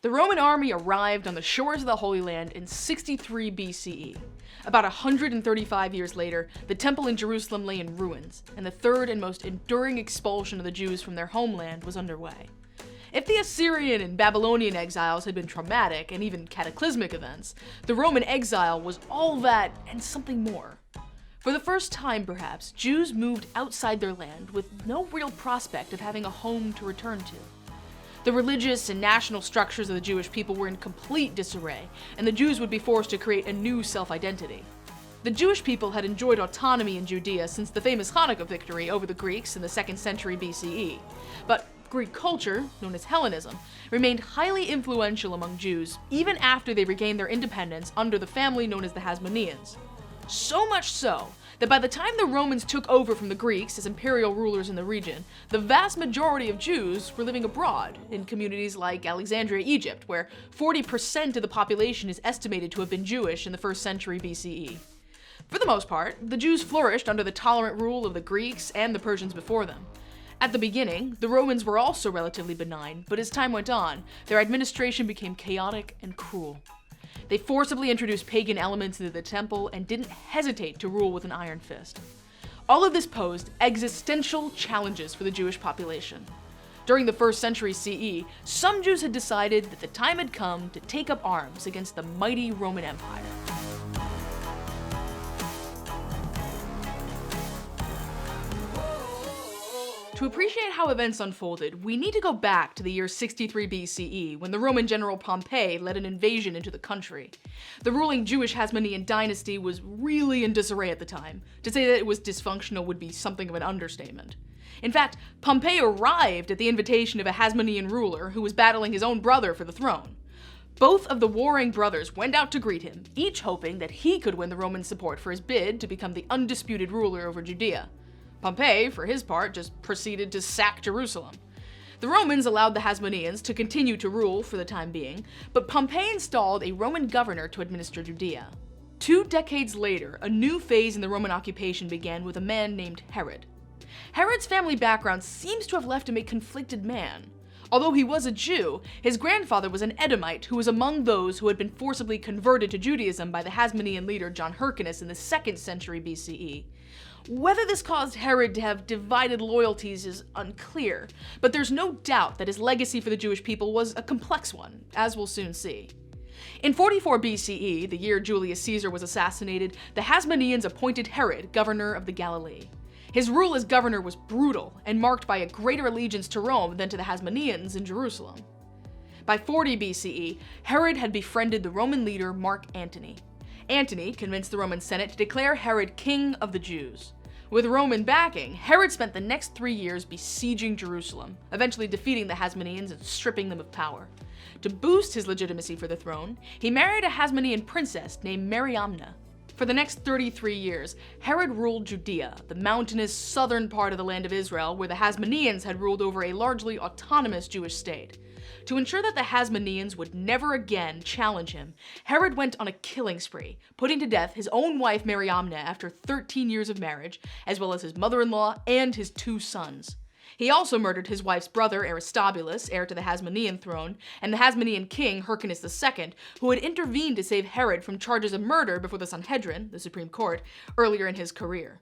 The Roman army arrived on the shores of the Holy Land in 63 BCE. About 135 years later, the temple in Jerusalem lay in ruins, and the third and most enduring expulsion of the Jews from their homeland was underway. If the Assyrian and Babylonian exiles had been traumatic and even cataclysmic events, the Roman exile was all that and something more. For the first time, perhaps, Jews moved outside their land with no real prospect of having a home to return to. The religious and national structures of the Jewish people were in complete disarray, and the Jews would be forced to create a new self-identity. The Jewish people had enjoyed autonomy in Judea since the famous Hanukkah victory over the Greeks in the 2nd century BCE, but Greek culture, known as Hellenism, remained highly influential among Jews even after they regained their independence under the family known as the Hasmoneans. So much so that by the time the Romans took over from the Greeks as imperial rulers in the region, the vast majority of Jews were living abroad in communities like Alexandria, Egypt, where 40% of the population is estimated to have been Jewish in the 1st century BCE. For the most part, the Jews flourished under the tolerant rule of the Greeks and the Persians before them. At the beginning, the Romans were also relatively benign, but as time went on, their administration became chaotic and cruel. They forcibly introduced pagan elements into the temple and didn't hesitate to rule with an iron fist. All of this posed existential challenges for the Jewish population. During the 1st century CE, some Jews had decided that the time had come to take up arms against the mighty Roman Empire. To appreciate how events unfolded, we need to go back to the year 63 BCE, when the Roman general Pompey led an invasion into the country. The ruling Jewish Hasmonean dynasty was really in disarray at the time. To say that it was dysfunctional would be something of an understatement. In fact, Pompey arrived at the invitation of a Hasmonean ruler who was battling his own brother for the throne. Both of the warring brothers went out to greet him, each hoping that he could win the Roman support for his bid to become the undisputed ruler over Judea. Pompey, for his part, just proceeded to sack Jerusalem. The Romans allowed the Hasmoneans to continue to rule for the time being, but Pompey installed a Roman governor to administer Judea. 2 decades later, a new phase in the Roman occupation began with a man named Herod. Herod's family background seems to have left him a conflicted man. Although he was a Jew, his grandfather was an Edomite who was among those who had been forcibly converted to Judaism by the Hasmonean leader John Hyrcanus in the 2nd century BCE. Whether this caused Herod to have divided loyalties is unclear, but there's no doubt that his legacy for the Jewish people was a complex one, as we'll soon see. In 44 BCE, the year Julius Caesar was assassinated, the Hasmoneans appointed Herod governor of the Galilee. His rule as governor was brutal and marked by a greater allegiance to Rome than to the Hasmoneans in Jerusalem. By 40 BCE, Herod had befriended the Roman leader Marc Antony. Antony convinced the Roman Senate to declare Herod king of the Jews. With Roman backing, Herod spent the next 3 years besieging Jerusalem, eventually defeating the Hasmoneans and stripping them of power. To boost his legitimacy for the throne, he married a Hasmonean princess named Mariamna. For the next 33 years, Herod ruled Judea, the mountainous southern part of the land of Israel, where the Hasmoneans had ruled over a largely autonomous Jewish state. To ensure that the Hasmoneans would never again challenge him, Herod went on a killing spree, putting to death his own wife Mariamna after 13 years of marriage, as well as his mother-in-law and his 2 sons. He also murdered his wife's brother Aristobulus, heir to the Hasmonean throne, and the Hasmonean king Hyrcanus II, who had intervened to save Herod from charges of murder before the Sanhedrin, the Supreme Court, earlier in his career.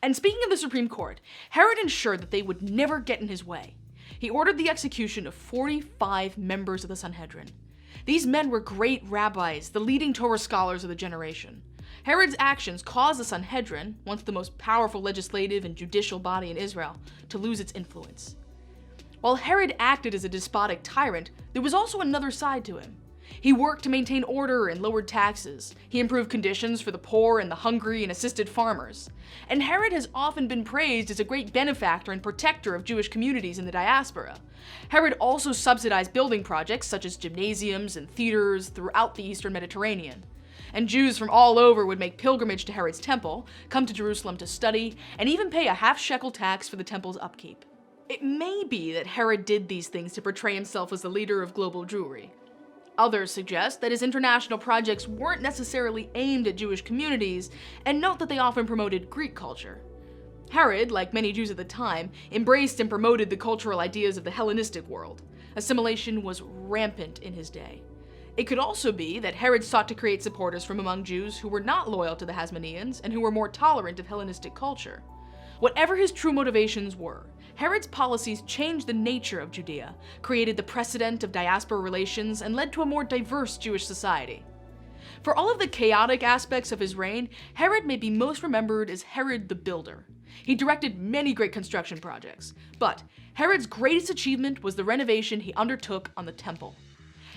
And speaking of the Supreme Court, Herod ensured that they would never get in his way. He ordered the execution of 45 members of the Sanhedrin. These men were great rabbis, the leading Torah scholars of the generation. Herod's actions caused the Sanhedrin, once the most powerful legislative and judicial body in Israel, to lose its influence. While Herod acted as a despotic tyrant, there was also another side to him. He worked to maintain order and lowered taxes. He improved conditions for the poor and the hungry and assisted farmers. And Herod has often been praised as a great benefactor and protector of Jewish communities in the diaspora. Herod also subsidized building projects such as gymnasiums and theaters throughout the Eastern Mediterranean. And Jews from all over would make pilgrimage to Herod's temple, come to Jerusalem to study, and even pay a half-shekel tax for the temple's upkeep. It may be that Herod did these things to portray himself as the leader of global Jewry. Others suggest that his international projects weren't necessarily aimed at Jewish communities, and note that they often promoted Greek culture. Herod, like many Jews at the time, embraced and promoted the cultural ideas of the Hellenistic world. Assimilation was rampant in his day. It could also be that Herod sought to create supporters from among Jews who were not loyal to the Hasmoneans and who were more tolerant of Hellenistic culture. Whatever his true motivations were, Herod's policies changed the nature of Judea, created the precedent of diaspora relations, and led to a more diverse Jewish society. For all of the chaotic aspects of his reign, Herod may be most remembered as Herod the Builder. He directed many great construction projects, but Herod's greatest achievement was the renovation he undertook on the temple.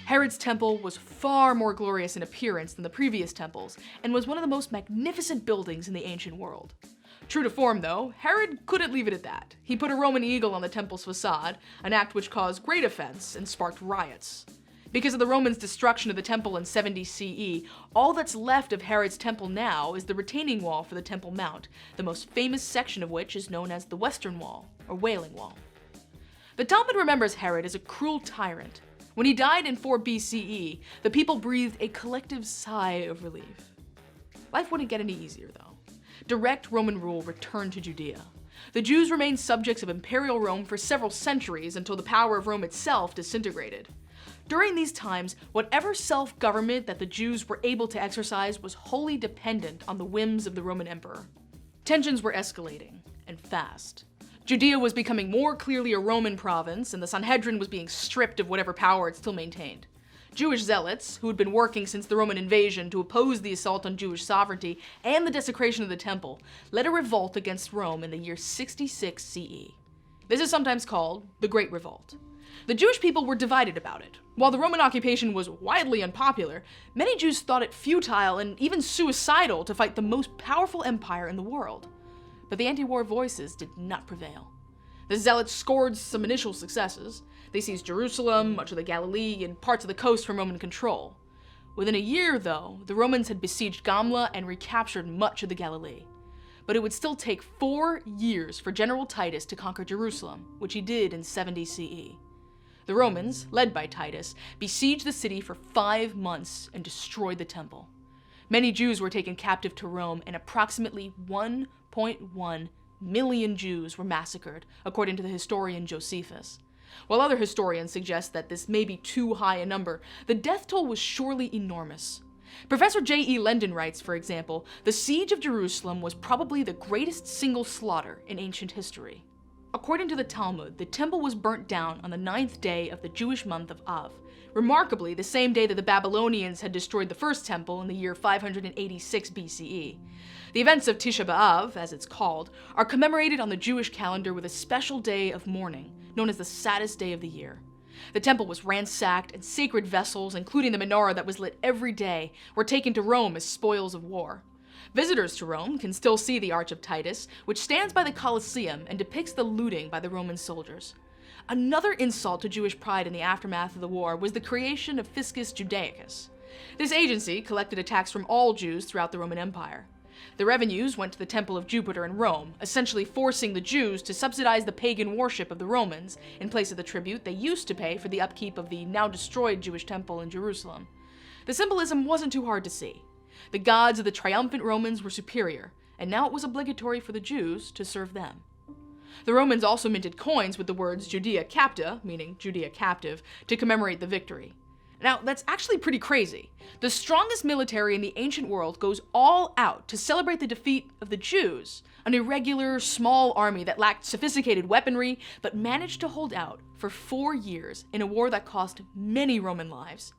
Herod's temple was far more glorious in appearance than the previous temples, and was one of the most magnificent buildings in the ancient world. True to form, though, Herod couldn't leave it at that. He put a Roman eagle on the temple's facade, an act which caused great offense and sparked riots. Because of the Romans' destruction of the temple in 70 CE, all that's left of Herod's temple now is the retaining wall for the Temple Mount, the most famous section of which is known as the Western Wall, or Wailing Wall. The Talmud remembers Herod as a cruel tyrant. When he died in 4 BCE, the people breathed a collective sigh of relief. Life wouldn't get any easier, though. Direct Roman rule returned to Judea. The Jews remained subjects of Imperial Rome for several centuries until the power of Rome itself disintegrated. During these times, whatever self-government that the Jews were able to exercise was wholly dependent on the whims of the Roman emperor. Tensions were escalating, and fast. Judea was becoming more clearly a Roman province, and the Sanhedrin was being stripped of whatever power it still maintained. Jewish zealots, who had been working since the Roman invasion to oppose the assault on Jewish sovereignty and the desecration of the temple, led a revolt against Rome in the year 66 CE. This is sometimes called the Great Revolt. The Jewish people were divided about it. While the Roman occupation was widely unpopular, many Jews thought it futile and even suicidal to fight the most powerful empire in the world. But the anti-war voices did not prevail. The Zealots scored some initial successes. They seized Jerusalem, much of the Galilee, and parts of the coast from Roman control. Within a year, though, the Romans had besieged Gamla and recaptured much of the Galilee. But it would still take 4 years for General Titus to conquer Jerusalem, which he did in 70 CE. The Romans, led by Titus, besieged the city for 5 months and destroyed the temple. Many Jews were taken captive to Rome, and approximately 1.1 million Jews were massacred, according to the historian Josephus. While other historians suggest that this may be too high a number, the death toll was surely enormous. Professor J.E. Lendon writes, for example, the siege of Jerusalem was probably the greatest single slaughter in ancient history. According to the Talmud, the temple was burnt down on the 9th day of the Jewish month of Av, remarkably the same day that the Babylonians had destroyed the first temple in the year 586 BCE. The events of Tisha B'Av, as it's called, are commemorated on the Jewish calendar with a special day of mourning, known as the saddest day of the year. The temple was ransacked, and sacred vessels, including the menorah that was lit every day, were taken to Rome as spoils of war. Visitors to Rome can still see the Arch of Titus, which stands by the Colosseum and depicts the looting by the Roman soldiers. Another insult to Jewish pride in the aftermath of the war was the creation of Fiscus Judaicus. This agency collected a tax from all Jews throughout the Roman Empire. The revenues went to the Temple of Jupiter in Rome, essentially forcing the Jews to subsidize the pagan worship of the Romans in place of the tribute they used to pay for the upkeep of the now destroyed Jewish temple in Jerusalem. The symbolism wasn't too hard to see. The gods of the triumphant Romans were superior, and now it was obligatory for the Jews to serve them. The Romans also minted coins with the words Judea capta, meaning Judea captive, to commemorate the victory. Now, that's actually pretty crazy. The strongest military in the ancient world goes all out to celebrate the defeat of the Jews, an irregular, small army that lacked sophisticated weaponry, but managed to hold out for 4 years in a war that cost many Roman lives.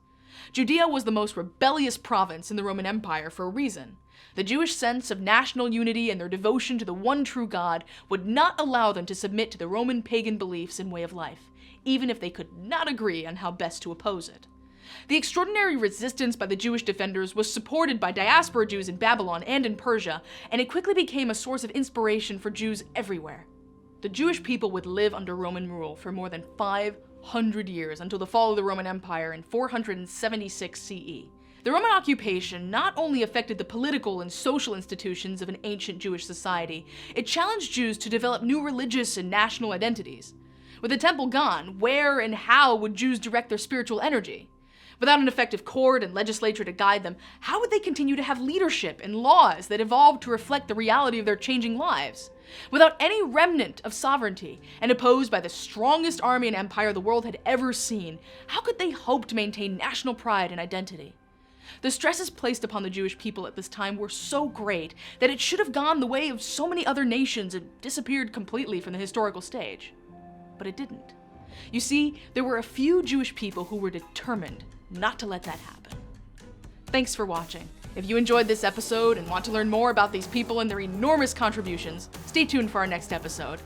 Judea was the most rebellious province in the Roman Empire for a reason. The Jewish sense of national unity and their devotion to the one true God would not allow them to submit to the Roman pagan beliefs and way of life, even if they could not agree on how best to oppose it. The extraordinary resistance by the Jewish defenders was supported by diaspora Jews in Babylon and in Persia, and it quickly became a source of inspiration for Jews everywhere. The Jewish people would live under Roman rule for more than 500 years until the fall of the Roman Empire in 476 CE. The Roman occupation not only affected the political and social institutions of an ancient Jewish society, it challenged Jews to develop new religious and national identities. With the temple gone, where and how would Jews direct their spiritual energy? Without an effective court and legislature to guide them, how would they continue to have leadership and laws that evolved to reflect the reality of their changing lives? Without any remnant of sovereignty, and opposed by the strongest army and empire the world had ever seen, how could they hope to maintain national pride and identity? The stresses placed upon the Jewish people at this time were so great that it should have gone the way of so many other nations and disappeared completely from the historical stage. But it didn't. You see, there were a few Jewish people who were determined not to let that happen. Thanks for watching. If you enjoyed this episode and want to learn more about these people and their enormous contributions, stay tuned for our next episode.